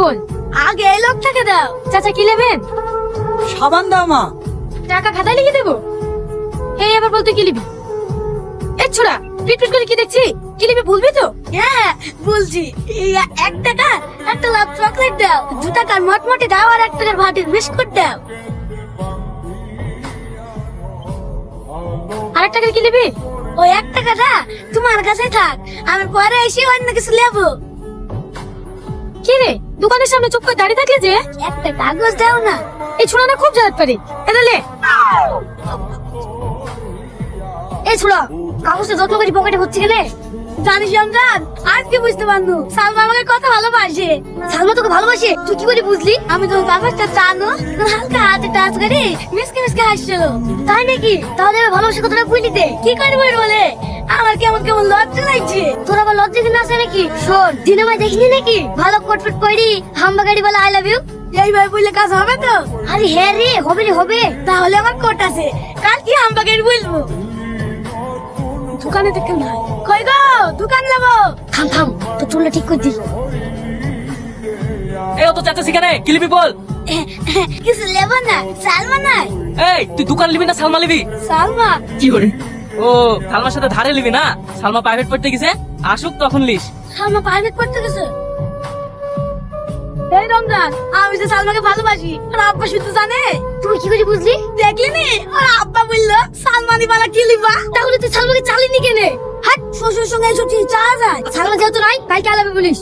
বল। আগে এই লোকটাকে দাও। চাচা কি নেবেন? সাবান দাও মা। টাকা খাতায় লিখে দেবো। এই আবার বলতে কি লিবি? এ ছোড়া, পিট করে কি দেখছি? কি লিবি বলবি তো? হ্যাঁ বলছি, 1 টাকা একটা লাভ চকলেট দাও, 2 টাকার মটমটে দাও, আর 1 টাকার ভাতের বিস্কুট দাও। আর 1 টাকার কি লিবি? ওই 1 টাকাটা তোমার কাছে থাক, আমি পরে এসে অন্য কিছু নেবো। কি রে, দোকানের সামনে চুপ করে দাঁড়িয়ে থাকলে যে? একটা কাগজ দাও না। এই ছোড়া না খুব জ্বালাত পারে। এটা লে। এই ছোড়া, কাগজটা যত্ন করে পকেটে ভরছি গেলে। জানিস রমজান, আজকে বুঝতে পারলু সালমা আমাকে কত ভালোবাসে। সালমা তোকে ভালোবাসে? তুই কি করে বুঝলি? আমি তো কাগজটা টানো, হালকা হাতে টাচ করে মিসকে মিসকে হাসছিল। তাই নাকি? তাহলে আমি ভালোবাসে কতটা বুঝলি দে। কি করে বলে? আমার কেমন কেমন লজ্জা লাগছে। তোর আবার লজ্জা দিন আছে নাকি? শোন, দিনমায় দেখিনি নাকি ভালো কোটফুট পরি হাম্বা গাড়ি বলে আই লাভ ইউ এইভাবে বললে কাজ হবে তো? আরে হ্যাঁ রে, হবে রে হবে। তাহলে আমার কোট আছে, কাল কি হাম্বা গাড়ি বলবো। দোকানে দেখে না কই গো, দোকান যাবো। থাম থাম, তো চুলটা ঠিক করে দিস। এই ও তো চাচা সেখানে কি লিবি বল। কিছু লেবো না, সালমা নাই। এই তুই দোকান লিবি না সালমা লিবি? সালমা কি করে? ও সালমার সাথে ধারে লিবি না? সালমা প্রাইভেট পড়তে গেছে, আসুক তখন লিস। সালমা প্রাইভেট পড়তে গেছে। এই রমজান, আমি যে সালমাকে ভালোবাসি, আর আব্বা শুধু জানে। তুই কি করে বুঝলি? দেখলি নি, আর আব্বা বললো সালমানি বালা কি লিবা। তাহলে তুই সালমাকে চালিনি কেনে? হাট, শ্বশুর সঙ্গে এসব চিজ চাওয়া যায়? সালমা যেহেতু নাই, ভাই কে আলাবে বলিস?